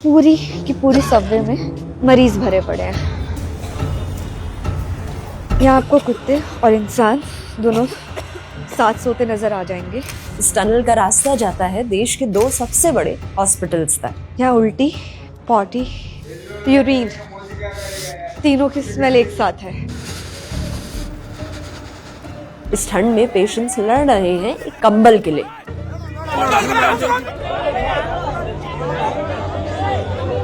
पूरी की पूरी सबवे में मरीज भरे पड़े हैं। यहाँ आपको कुत्ते और इंसान दोनों साथ सोते नजर आ जाएंगे। इस टनल का रास्ता जाता है देश के 2 सबसे बड़े हॉस्पिटल्स तक। यहाँ उल्टी, पॉटी, यूरिन तीनों की स्मेल एक साथ है। इस ठंड में पेशेंट्स लड़ रहे हैं एक कंबल के लिए।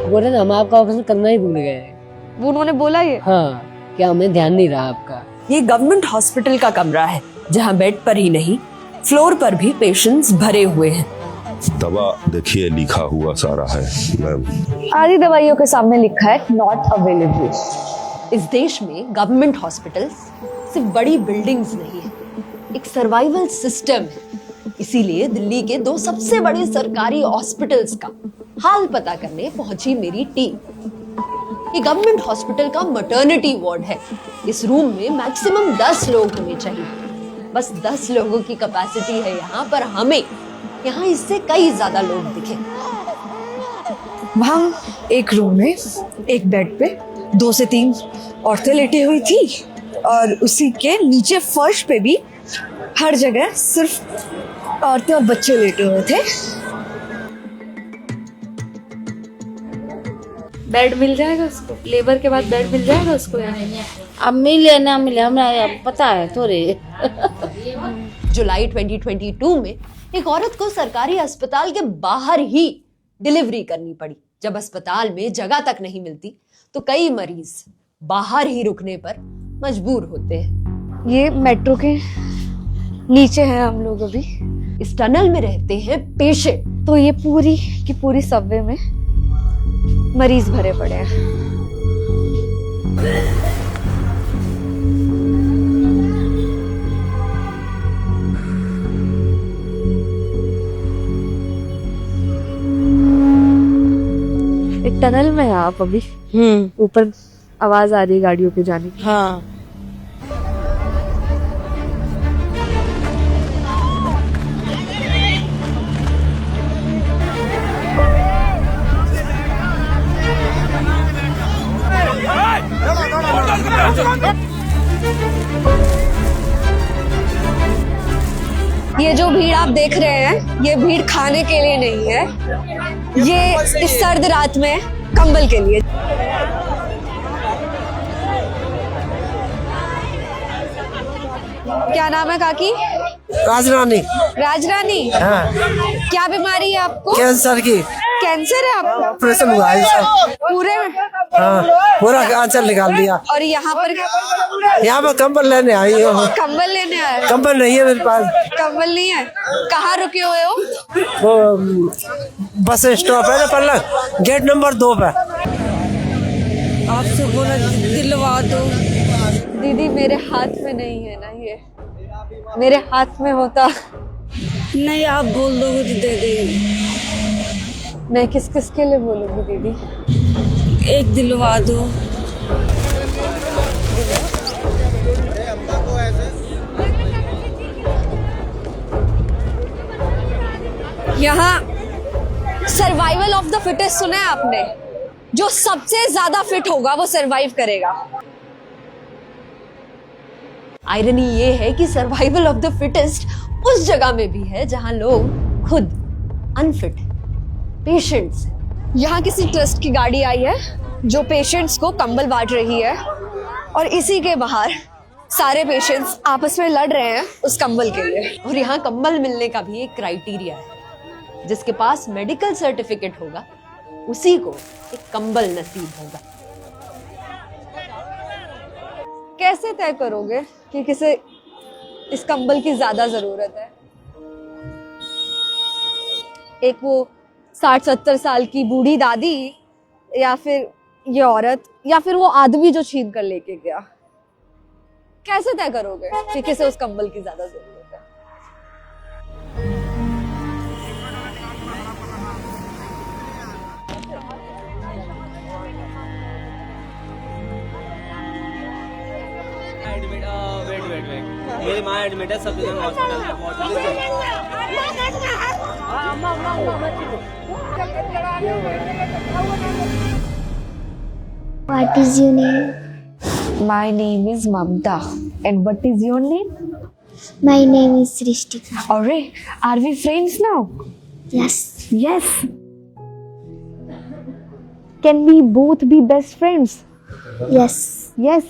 बोले ना हम आपका ऑपरेशन करना ही भूल गए हैं। वो उन्होंने बोला ये। हाँ, क्या हमें ध्यान नहीं रहा आपका। ये गवर्नमेंट हॉस्पिटल का कमरा है जहां बेड पर ही नहीं फ्लोर पर भी पेशेंट्स भरे हुए हैं। दवा देखिए लिखा हुआ सारा है मैम। आधी दवाइयों के सामने लिखा है नॉट अवेलेबल। इस देश में गवर्नमेंट हॉस्पिटल्स सिर्फ बड़ी बिल्डिंग्स नहीं है, एक सर्वाइवल सिस्टम है। इसीलिए दिल्ली के 2 सबसे बड़े सरकारी हॉस्पिटल्स का हाल पता करने पहुंची मेरी टीम। ये गवर्नमेंट हॉस्पिटल का मैटरनिटी वार्ड है। इस रूम में मैक्सिमम 10 लोग होने चाहिए। बस 10 लोगों की कैपेसिटी है यहाँ पर। हमें यहाँ इससे कई ज्यादा लोग दिखे। वहाँ एक रूम में एक बेड पे 2 से 3 औरतें लेटी हुई थी और उसी के नीचे फर्श पे भी हर जगह सिर्फ औरतें और बच्चे लेटे हुए थे। बेड मिल जाएगा उसको, लेबर के बाद बेड मिल जाएगा उसको यहाँ। अब मिले ना मिले हमें पता है थोड़े। जुलाई 2022 में एक औरत को सरकारी अस्पताल के बाहर ही डिलीवरी करनी पड़ी। जब अस्पताल में जगह तक नहीं मिलती तो कई मरीज बाहर ही रुकने पर मजबूर होते हैं। ये मेट्रो के नीचे हैं हम लोग अभी। इस टनल में रहते हैं पेशेंट। तो ये पूरी की पूरी सबवे में मरीज भरे पड़े हैं। एक टनल में है आप अभी। ऊपर आवाज आ रही है गाड़ियों के जाने की। हाँ, ये जो भीड़ आप देख रहे हैं, ये भीड़ खाने के लिए नहीं है। ये इस सर्द रात में कंबल के लिए। क्या नाम है काकी? राजरानी। राजरानी। हाँ। क्या बीमारी है आपको? कैंसर की। कैंसर है आपको? ऑपरेशन हुआ है सर। पूरे में? हाँ, पूरा कैंसर निकाल दिया। और यहाँ पर कंबल लेने आई हो। कंबल लेने आए? कंबल नहीं है मेरे पास। कंबल नहीं है? कहाँ रुके हुए हो? वो बस स्टॉप है ना पल्लक, गेट नंबर 2 पे। आपसे बोला दिलवा दो। दीदी मेरे हाथ में नहीं है ना ये। मेरे हाथ में होता। नहीं, आप बोल दोगे तो दे देंगे। मैं किस किस के लिए बोलूँगी दीदी? एक दिलवा दो। यहाँ सर्वाइवल ऑफ द फिटेस्ट सुना है आपने? जो सबसे ज्यादा फिट होगा वो सरवाइव करेगा। आयरनी ये है कि सर्वाइवल ऑफ द फिटेस्ट उस जगह में भी है जहां लोग खुद अनफिट पेशेंट्स। यहाँ किसी ट्रस्ट की गाड़ी आई है जो पेशेंट्स को कंबल बांट रही है और इसी के बाहर सारे पेशेंट्स आपस में लड़ रहे हैं उस कंबल के लिए। और यहाँ कंबल मिलने का भी एक क्राइटेरिया है। जिसके पास मेडिकल सर्टिफिकेट होगा उसी को एक कंबल नसीब होगा। कैसे तय करोगे कि किसे इस कंबल की ज्यादा जरूरत है? एक वो 60-70 साल की बूढ़ी दादी, या फिर ये औरत, या फिर वो आदमी जो छीन कर लेके गया? कैसे तय करोगे कि किसे उस कंबल की ज्यादा जरूरत है? वेट मेरी माँ एडमिट है सब हॉस्पिटल में। What is your name? My name is Mamta. And what is your name? My name is Srishtika. Alright, are we friends now? Yes. Yes. Can we both be best friends? Yes. Yes.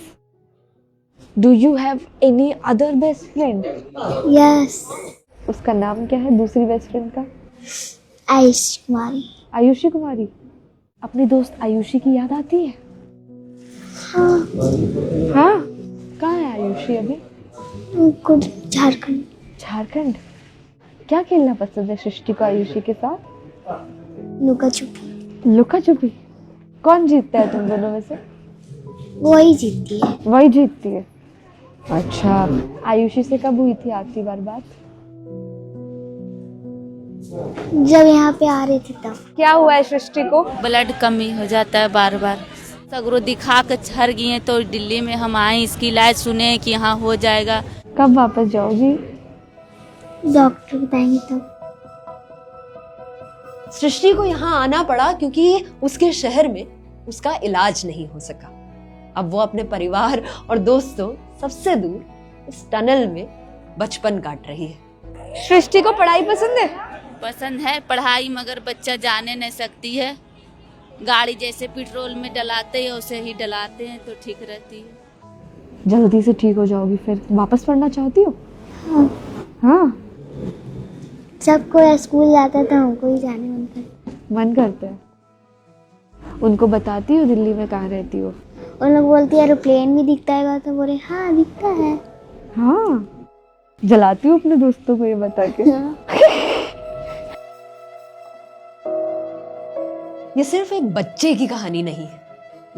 Do you have any other best friend? Yes. उसका नाम क्या है दूसरी best friend का? आयुष कुमारी. आयुषी कुमारी. अपनी दोस्त आयुषी की याद आती है? हाँ. हाँ? कहाँ है आयुषी अभी? उनको झारखंड. झारखंड. क्या खेलना पसंद है सृष्टि को आयुषी के साथ? लुका छुपी. लुका छुपी. कौन जीतता है तुम दोनों में से? वही जीतती है. वही जीतती है. अच्छा, आयुषी से कब हुई थी आखिरी बार बात? जब यहाँ पे आ रहे थे तब. क्या हुआ है सृष्टि को? ब्लड कमी हो जाता है बार बार. सगरो दिखा कर छर गए तो दिल्ली में हम आए, इसकी इलाज सुने कि यहाँ हो जाएगा. कब वापस जाओगी? डॉक्टर बताएंगे तब. सृष्टि को यहाँ आना पड़ा क्योंकि उसके शहर में उसका इलाज नहीं हो सका. अब वो अपने परिवार और दोस्तों सबसे दूर इस टनल में बचपन काट रही है. सृष्टि को पढ़ाई पसंद है? पसंद है पढ़ाई, मगर बच्चा जाने नहीं सकती है. गाड़ी जैसे पेट्रोल में डलाते हैं वैसे ही डलाते हैं तो ठीक रहती है. जल्दी से ठीक हो जाओगी फिर वापस पढ़ना चाहती हो? हाँ. हाँ. जब कोई स्कूल जाता था हमको ही जाने मन करता. मन करता है. उनको बताती हो दिल्ली में कहाँ रहती हो? उन लोग बोलती है एरोप्लेन भी दिखता है तो बोले हाँ दिखता है. हाँ. जलाती हूँ अपने दोस्तों को ये बता के. ये सिर्फ एक बच्चे की कहानी नहीं है,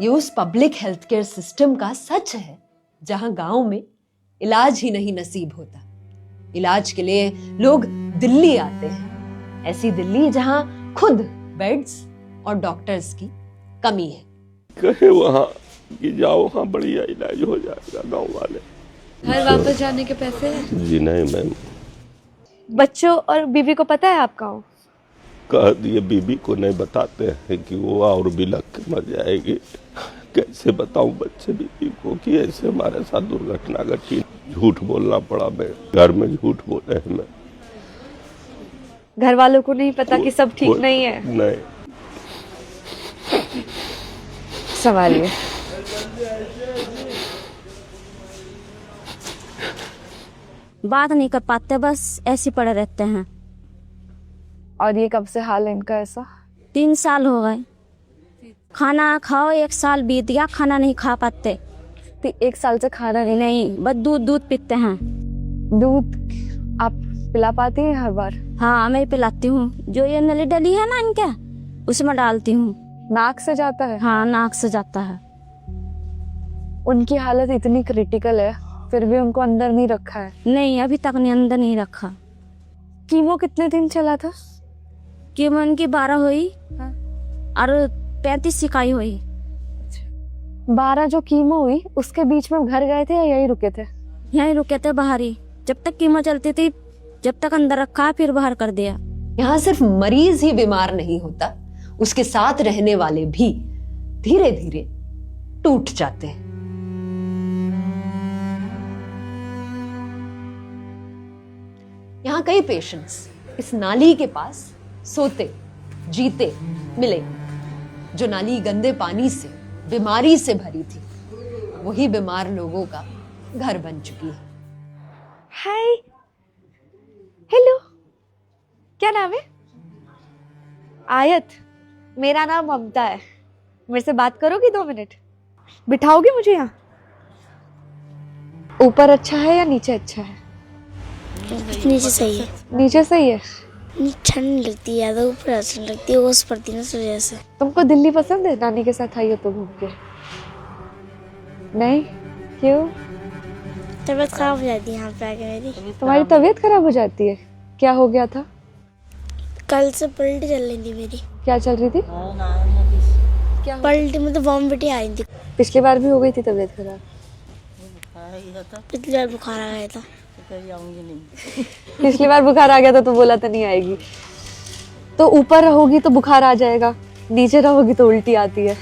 ये उस पब्लिक हेल्थ केयर सिस्टम का सच है जहां गांव में इलाज ही नहीं नसीब होता. इलाज के लिए लोग दिल्ली आते हैं, ऐसी दिल्ली जहां खुद बेड्स और डॉक्टर्स की कमी है. कहे वहाँ कि जाओ, वहाँ बढ़िया इलाज हो जाएगा. गाँव वाले घर वापस जाने के पैसे हैं? जी नहीं मैम. बच्चों और बीवी को पता है आप कहाँ हो? कह दिए बीबी को नहीं बताते हैं कि वो और भी लग के मर जाएगी. कैसे बताऊं बच्चे बीबी को कि ऐसे हमारे साथ दुर्घटना घटी. झूठ बोलना पड़ा. मैं घर में झूठ बोले हैं. मैं घर वालों को नहीं पता कि सब ठीक नहीं है? नहीं. संभालिए. बात नहीं कर पाते, बस ऐसे पड़े रहते हैं. और ये कब से हाल है इनका ऐसा? 3 साल हो गए. खाना खाओ 1 साल बीत गया, खाना नहीं खा पाते. तो 1 साल से खाना नहीं, बस दूध पीते हैं. दूध आप पिला पाती हैं हर बार? हाँ मैं पिलाती हूँ. जो ये नली डली है ना इनके उसमें डालती हूँ. नाक से जाता है? हाँ नाक से जाता है. उनकी हालत इतनी क्रिटिकल है फिर भी उनको अंदर नहीं रखा है? नहीं अभी तक नहीं अंदर नहीं रखा. कीमो कितने दिन चला था? कीमो इनकी 12 हुई. हाँ. और 35 सिकाई हुई. 12 जो कीमो हुई उसके बीच में घर गए थे या यही रुके थे? यहीं रुके थे बाहर ही. जब तक कीमो चलती थी जब तक अंदर रखा फिर बाहर कर दिया. यहाँ सिर्फ मरीज ही बीमार नहीं होता, उसके साथ रहने वाले भी धीरे धीरे टूट जाते हैं. यहाँ कई पेशेंट्स इस नाली के पास सोते जीते मिले. जो नाली गंदे पानी से बीमारी से भरी थी वही बीमार लोगों का घर बन चुकी है. हाय. हेलो. क्या नाम है? आयत. मेरा नाम ममता है. मेरे से बात करोगी 2 मिनट? बिठाओगी मुझे यहाँ? ऊपर अच्छा है या नीचे अच्छा है? नीचे सही है. नीचे सही है. ठंड लगती है तो ऊपर अच्छी लगती है, ओस पड़ती है ना इस वजह से. तुमको दिल्ली पसंद है? नानी के साथ आई हो तो घूम के? नहीं? क्यों? तबीयत खराब हो जाती है यहाँ पे आके मेरी. तुम्हारी तबीयत खराब हो जाती है? क्या हो गया था? कल से पलटी चल रही थी मेरी. क्या चल रही थी? पलटी मतलब वॉमिटिंग आ रही थी. पिछली बार भी हो गई थी तबीयत खराब? पिछली बार बुखार आ गया था. पिछली बार बुखार आ गया था तो बोला था नहीं आएगी. तो ऊपर रहोगी तो बुखार आ जाएगा, नीचे रहोगी तो उल्टी आती है।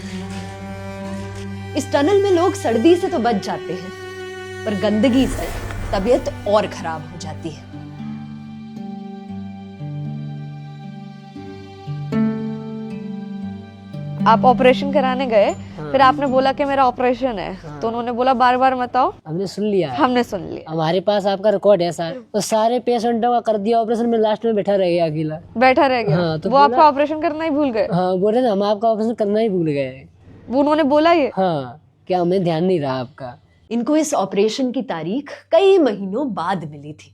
इस टनल में लोग सर्दी से तो बच जाते हैं, पर गंदगी से तबीयत और खराब हो जाती है। आप ऑपरेशन कराने गए, फिर आपने बोला कि मेरा ऑपरेशन है, तो उन्होंने बोला बार बार मत आओ। हमने सुन लिया, हमने सुन लिया। हमारे पास आपका रिकॉर्ड है सर, तो सारे पेशेंटों का कर दिया ऑपरेशन में, लास्ट में बैठा रह गया अकेला। बैठा रह गया। हाँ, तो वो आपका ऑपरेशन करना ही भूल गए। हाँ, बोले ना हम आपका ऑपरेशन करना ही भूल गए। वो उन्होंने बोला ये। हाँ, क्या हमें ध्यान नहीं रहा आपका। इनको इस ऑपरेशन की तारीख कई महीनों बाद मिली थी,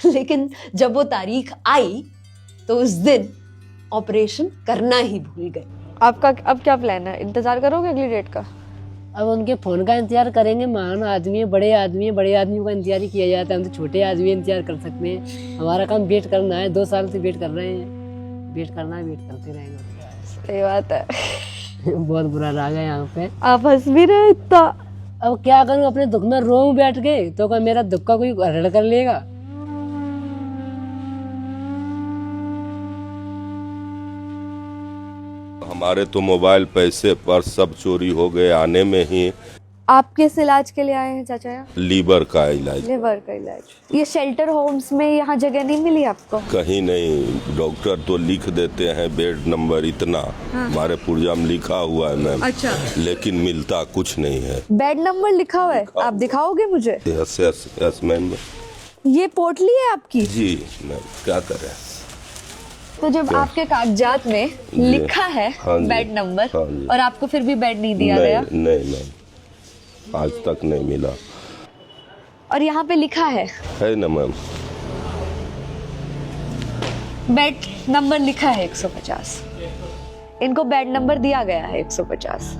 लेकिन जब वो तारीख आई तो उस दिन ऑपरेशन करना ही भूल गए। आपका अब क्या प्लान है? इंतजार करोगे अगली डेट का? अब उनके फोन का इंतजार करेंगे। महान आदमी है, बड़े आदमियों का इंतजार ही किया जाता है। हम तो छोटे आदमी इंतजार कर सकते हैं। हमारा काम वेट करना है, 2 साल से वेट कर रहे हैं। वेट करना है, वेट करते रहेंगे। सही बात है। बहुत बुरा लगा यहाँ पे। आप हंस भी रहे इतना। अब क्या करूँ, अपने दुख में रो बैठ के, तो क्या मेरा दुख का कोई हरण कर लेगा? हमारे तो मोबाइल, पैसे, पर्स सब चोरी हो गए आने में ही। आप किस इलाज के लिए आए हैं चाचा? लीवर का इलाज। लिवर का इलाज। ये शेल्टर होम्स में यहाँ जगह नहीं मिली आपको? कहीं नहीं, डॉक्टर तो लिख देते हैं बेड नंबर इतना। हाँ। हमारे पुर्जा में लिखा हुआ है मैम। अच्छा। लेकिन मिलता कुछ नहीं है। बेड नंबर लिखा हुआ है, आप दिखाओगे मुझे? Yes ma'am. ये पोटली है आपकी? जी मैम, क्या करें। तो जब आपके कागजात में लिखा है हाँ बेड नंबर, हाँ जी। और आपको फिर भी बेड नहीं दिया गया? नहीं मैम, आज तक नहीं मिला। और यहाँ पे लिखा है ना मैम, बेड नंबर लिखा है 150। इनको बेड नंबर दिया गया है 150।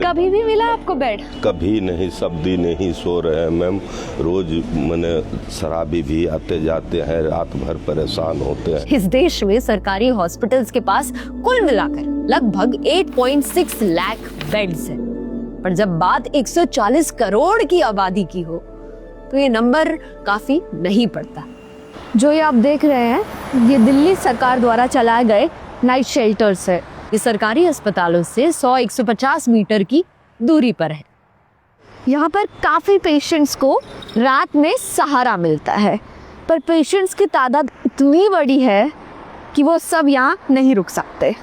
कभी भी मिला आपको बेड? कभी नहीं, सब दिन ही सो रहे हैं मैम। रोज मैंने शराबी भी आते जाते हैं, रात भर परेशान होते हैं। इस देश में सरकारी हॉस्पिटल्स के पास कुल मिलाकर लगभग 8.6 लाख बेड्स हैं, पर जब बात 140 करोड़ की आबादी की हो तो ये नंबर काफी नहीं पड़ता। जो ये आप देख रहे हैं, ये दिल्ली सरकार द्वारा चलाए गए नाइट शेल्टर्स है। ये सरकारी अस्पतालों से 100-150 मीटर की दूरी पर है। यहाँ पर काफ़ी पेशेंट्स को रात में सहारा मिलता है, पर पेशेंट्स की तादाद इतनी बड़ी है कि वो सब यहाँ नहीं रुक सकते,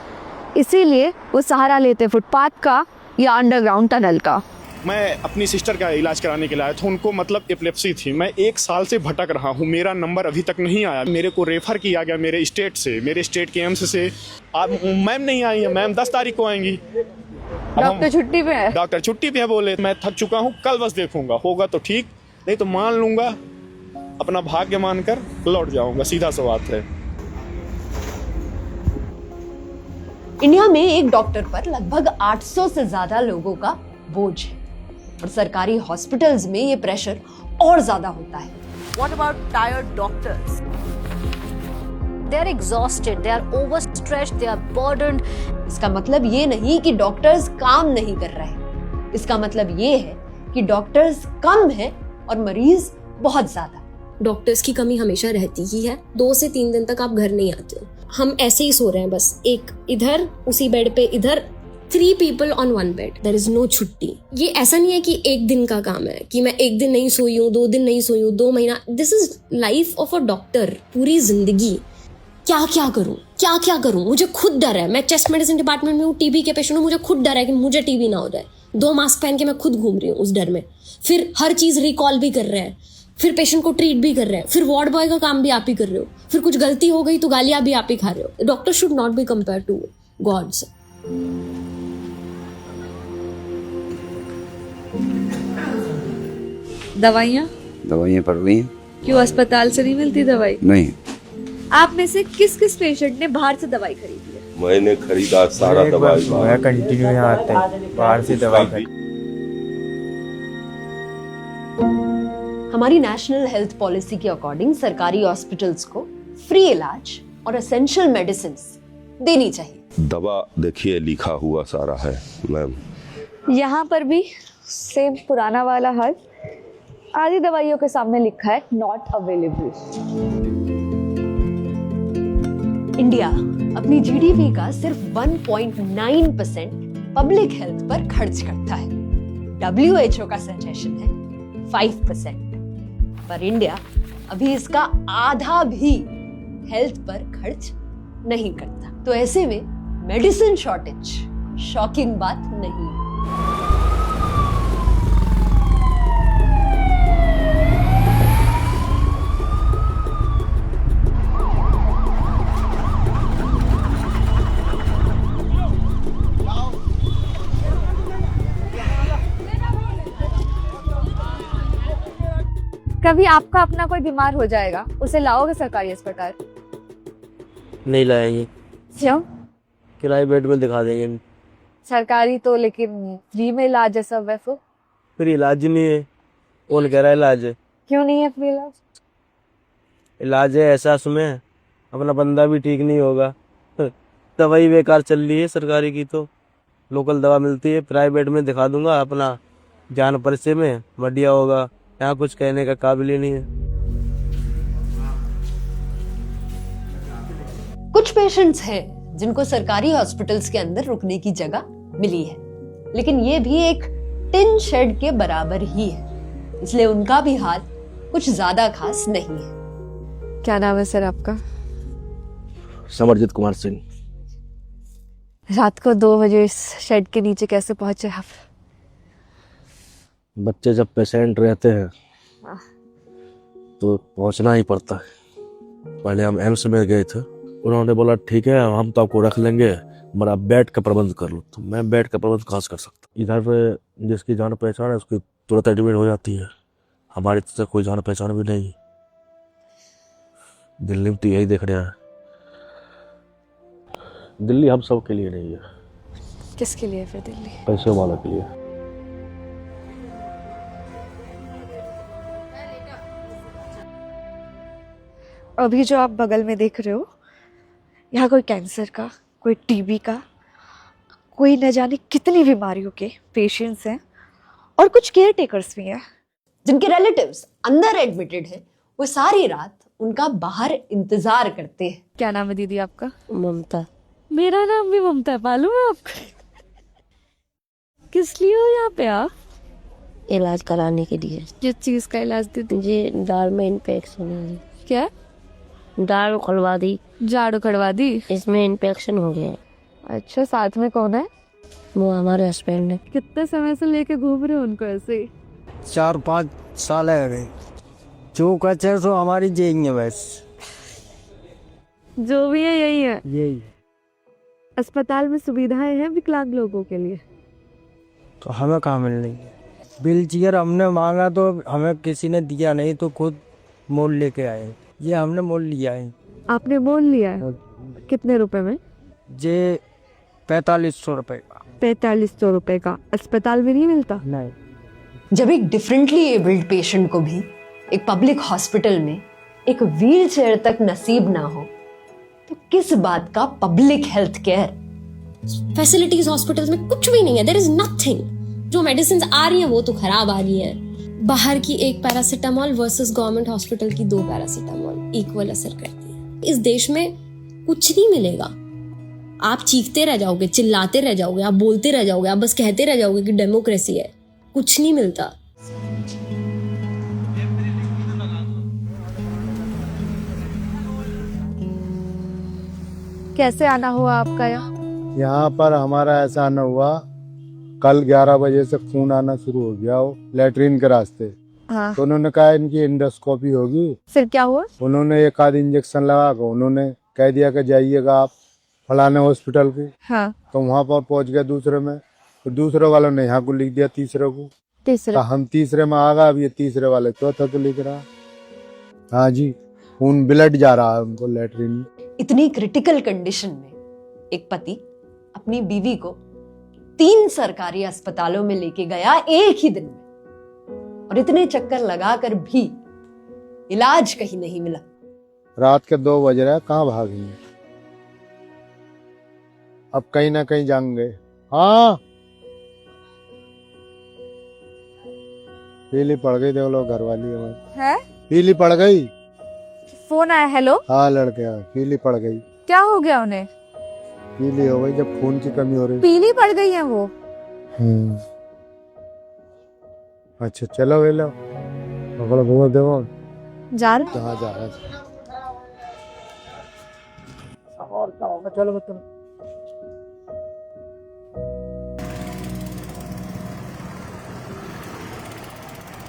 इसीलिए वो सहारा लेते फुटपाथ का या अंडरग्राउंड टनल का। मैं अपनी सिस्टर का इलाज कराने के लिए आया था। उनको मतलब एपिलेप्सी थी। मैं 1 साल से भटक रहा हूँ, मेरा नंबर अभी तक नहीं आया। मेरे को रेफर किया गया मेरे स्टेट के एम्स से। अब मैम नहीं आई है, मैम 10 तारीख को आएंगी। डॉक्टर छुट्टी पे है? डॉक्टर छुट्टी पे है बोले। मैं थक चुका हूँ, कल बस देखूंगा, होगा तो ठीक, नहीं तो मान लूंगा, अपना भाग्य मानकर लौट जाऊंगा। सीधा सा बात है। इंडिया में एक डॉक्टर पर लगभग 800 से ज्यादा लोगों का बोझ है, और सरकारी हॉस्पिटल्स में ये प्रेशर और ज्यादा होता है। What about tired doctors? They are exhausted, they are overstretched, they are burdened. इसका मतलब ये नहीं कि डॉक्टर्स काम नहीं कर रहे, इसका मतलब ये है कि डॉक्टर्स कम हैं और मरीज बहुत ज्यादा। डॉक्टर्स की कमी हमेशा रहती ही है। 2 से 3 दिन तक आप घर नहीं आते हो। हम ऐसे ही सो रहे हैं, बस एक इधर उसी बेड पे, इधर 3 people on 1 bed. There is no छुट्टी। ये ऐसा नहीं है कि 1 दिन का काम है कि मैं 1 दिन नहीं सोई हूँ, 2 दिन नहीं सोई हूँ, 2 महीना। This is life of a doctor. पूरी जिंदगी क्या क्या करूँ, मुझे खुद डर है। मैं चेस्ट मेडिसिन डिपार्टमेंट में हूँ, टीबी के पेशेंट हूँ, मुझे खुद डर है कि मुझे टीबी ना हो जाए। 2 मास्क पहन के मैं खुद घूम रही हूँ उस डर में। फिर हर चीज रिकॉल भी कर रहे हैं, फिर पेशेंट को ट्रीट भी कर रहे हैं, फिर वार्ड बॉय का काम भी आप ही कर रहे हो, फिर कुछ गलती हो गई तो गालियां भी आप ही खा रहे हो। Doctor should not be compare to gods. दवाइयाँ पड़ रही हैं। क्यों, अस्पताल से नहीं मिलती दवाई? नहीं। आप में से किस किस पेशेंट ने बाहर से दवाई खरीदी है? मैंने खरीदा सारा दवाई। कंटिन्यू यहाँ आते हैं, बाहर से दवाई। हमारी नेशनल हेल्थ पॉलिसी के अकॉर्डिंग सरकारी हॉस्पिटल्स को फ्री इलाज और एसेंशियल मेडिसिन देनी चाहिए। दवा देखिए लिखा हुआ सारा है मैम। यहाँ पर भी सेम पुराना वाला हाल। आधी दवाइयों के सामने लिखा है नॉट अवेलेबल। इंडिया अपनी जीडीपी का सिर्फ 1.9% पब्लिक हेल्थ पर खर्च करता है। WHO का सजेशन है 5%, पर इंडिया अभी इसका आधा भी हेल्थ पर खर्च नहीं करता। तो ऐसे में मेडिसिन शॉर्टेज शॉकिंग बात नहीं है। कभी आपका अपना कोई बीमार हो जाएगा, उसे लाओगे सरकारी अस्पताल? नहीं लाएंगे, क्यों? किराए बेड में दिखा देंगे। सरकारी तो लेकिन फ्री में इलाज है सब है, फिर इलाज ही नहीं है। कौन कह रहा है इलाज है? क्यों नहीं है फ्री इलाज? इलाज है एहसास में, अपना बंदा भी ठीक नहीं होगा। दवाई बेकार चल रही है सरकारी की, तो लोकल दवा मिलती है। प्राइवेट में दिखा दूंगा, अपना जान परिचय में बढ़िया होगा। यहाँ कुछ कहने का काबिल ही नहीं है। कुछ पेशेंट्स हैं जिनको सरकारी हॉस्पिटल्स के अंदर रुकने की जगह मिली है, लेकिन ये भी एक टिन शेड के बराबर ही है, इसलिए उनका भी हाल कुछ ज्यादा खास नहीं है। क्या नाम है सर आपका? समरजीत कुमार सिंह। रात को 2 बजे इस शेड के नीचे कैसे पहुंचे आप? बच्चे जब पेशेंट रहते हैं तो पहुंचना ही पड़ता है। पहले हम एम्स में गए थे, उन्होंने बोला ठीक है हम तो आपको रख लेंगे, मगर आप बेड का प्रबंध कर लो। तो मैं बेड का प्रबंध कहाँ से कर सकता? इधर पे जिसकी जान पहचान है उसकी तुरंत एडमिट हो जाती है, हमारी तो कोई जान पहचान भी नहीं। दिल्ली में तो यही देख रहा है। दिल्ली हम सब के लिए नहीं है। किसके लिए फिर दिल्ली? पैसे वालों के लिए। अभी जो आप बगल में देख रहे हो, यहाँ कोई कैंसर का, कोई टीबी का, कोई न जाने कितनी बीमारियों के पेशेंट्स हैं और कुछ केयर टेकर्स भी हैं जिनके रिलेटिव्स अंदर एडमिटेड है। वो सारी रात उनका बाहर इंतजार करते हैं। क्या नाम है दीदी आपका? ममता। मेरा नाम भी ममता है, मालूम है आपको? किस लिए हो यहाँ पे आप? इलाज कराने के लिए। किस चीज का इलाज दीदी? मुझे दाढ़ में इन्फेक्शन है। क्या? दाढ़ उखड़वा दी। झाड़ू खड़वा दी? इसमें इन्फेक्शन हो गया। अच्छा, साथ में कौन है? वो हमारे हस्बैंड है। कितने समय से लेके घूम रहे हो उनको ऐसे ही? 4-5 साल है गए। जो कचर तो हमारी यही है, बस जो भी है यही है। यही। अस्पताल में सुविधाएं हैं विकलांग लोगों के लिए, तो हमें कहाँ मिल रही है? व्हील चेयर हमने मांगा तो हमें किसी ने दिया नहीं, तो खुद मोल लेके आए। ये हमने मोल लिया है। आपने मोल लिया है? कितने रुपए में? ये 4500 रुपए का। 4500 रुपए का अस्पताल में नहीं मिलता? नहीं। जब एक डिफरेंटली एबल्ड पेशेंट को भी एक पब्लिक हॉस्पिटल में एक व्हील चेयर तक नसीब ना हो, तो किस बात का public health care? Facilities hospital में कुछ भी नहीं है, देयर इज नथिंग। जो मेडिसिन आ रही है वो तो खराब आ रही है। बाहर की एक पैरासिटामोल वर्सेस गवर्नमेंट हॉस्पिटल की 2 पैरासिटामोल इक्वल असर करती है। इस देश में कुछ नहीं मिलेगा। आप चीखते रह जाओगे, चिल्लाते रह जाओगे, आप बोलते रह जाओगे, आप बस कहते रह जाओगे कि डेमोक्रेसी है, कुछ नहीं मिलता। कैसे आना हुआ आपका यहाँ? यहाँ पर हमारा ऐसा आना हुआ, कल 11 बजे से खून आना शुरू हो गया हो लेटरिन के रास्ते। हाँ। तो उन्होंने कहा इनकी एंडोस्कोपी होगी। फिर क्या हुआ? उन्होंने 1 आध इंजेक्शन लगा कर उन्होंने कह दिया कि जाइएगा आप फलाने हॉस्पिटल के। हाँ। तो वहाँ पर पहुँच गए दूसरे में, तो दूसरे वालों ने यहाँ को लिख दिया तीसरे को। तीसरे? तो हम तीसरे में आ गए, अब ये तीसरे वाले चौथा तो लिख रहा। हाँ जी, खून ब्लड जा रहा है उनको लेटरिन में। इतनी क्रिटिकल कंडीशन में एक पति अपनी बीवी को 3 सरकारी अस्पतालों में लेके गया एक ही दिन में, और इतने चक्कर लगाकर भी इलाज कहीं नहीं मिला। रात के 2 बज रहे हैं, कहाँ भागेंगे? अब कहीं ना कहीं जाएंगे। हाँ, पीली पड़ गई, देख लो घर वाली हमारी है? पीली पड़ गई। फोन आया। हेलो? हाँ लड़के, पीली पड़ गई। क्या हो गया उन्हें? पीली हो गई, जब खून की कमी हो रही। पीली पड़ गई है वो। अच्छा चलो वे लो, पकड़ो घूमो देखो। जा रहे? कहाँ जा रहा है? चलो मतलब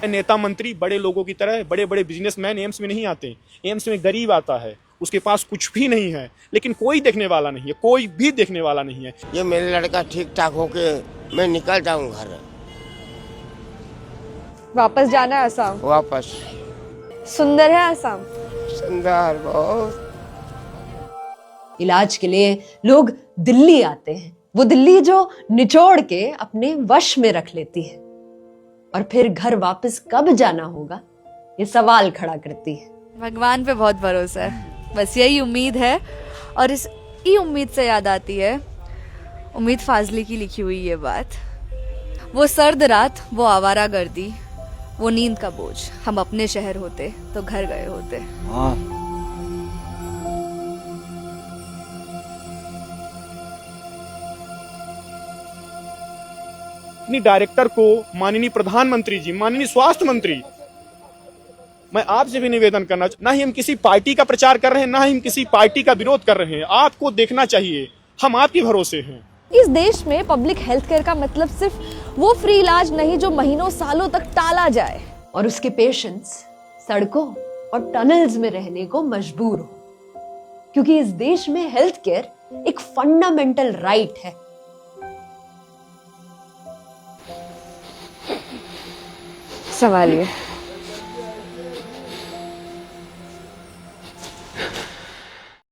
नेता मंत्री बड़े लोगों की तरह बड़े बड़े बिजनेसमैन एम्स में नहीं आते। एम्स में गरीब आता है, उसके पास कुछ भी नहीं है, लेकिन कोई देखने वाला नहीं है, कोई भी देखने वाला नहीं है। ये मेरा लड़का ठीक ठाक होके मैं निकल जाऊं घर। वापस जाना है असम? वापस। सुंदर है असम? सुंदर बहुत। इलाज के लिए लोग दिल्ली आते हैं, वो दिल्ली जो निचोड़ के अपने वश में रख लेती है और फिर घर वापस कब जाना होगा ये सवाल खड़ा करती है। भगवान पे बहुत भरोसा है, बस यही उम्मीद है। और इस उम्मीद से याद आती है उम्मीद फाजली की लिखी हुई ये बात, वो सर्द रात, वो आवारा गर्दी, वो नींद का बोझ, हम अपने शहर होते तो घर गए होते। अपनी डायरेक्टर को माननीय प्रधानमंत्री जी, माननीय स्वास्थ्य मंत्री, मैं आपसे भी निवेदन करना, ना ही हम किसी पार्टी का प्रचार कर रहे हैं, ना ही हम किसी पार्टी का विरोध कर रहे हैं। आपको देखना चाहिए, हम आपके भरोसे हैं। इस देश में पब्लिक हेल्थ केयर का मतलब सिर्फ वो फ्री इलाज नहीं जो महीनों सालों तक टाला जाए और उसके पेशेंट्स सड़कों और टनल्स में रहने को मजबूर हो, क्योंकि इस देश में हेल्थ केयर एक फंडामेंटल राइट है। संभालिए।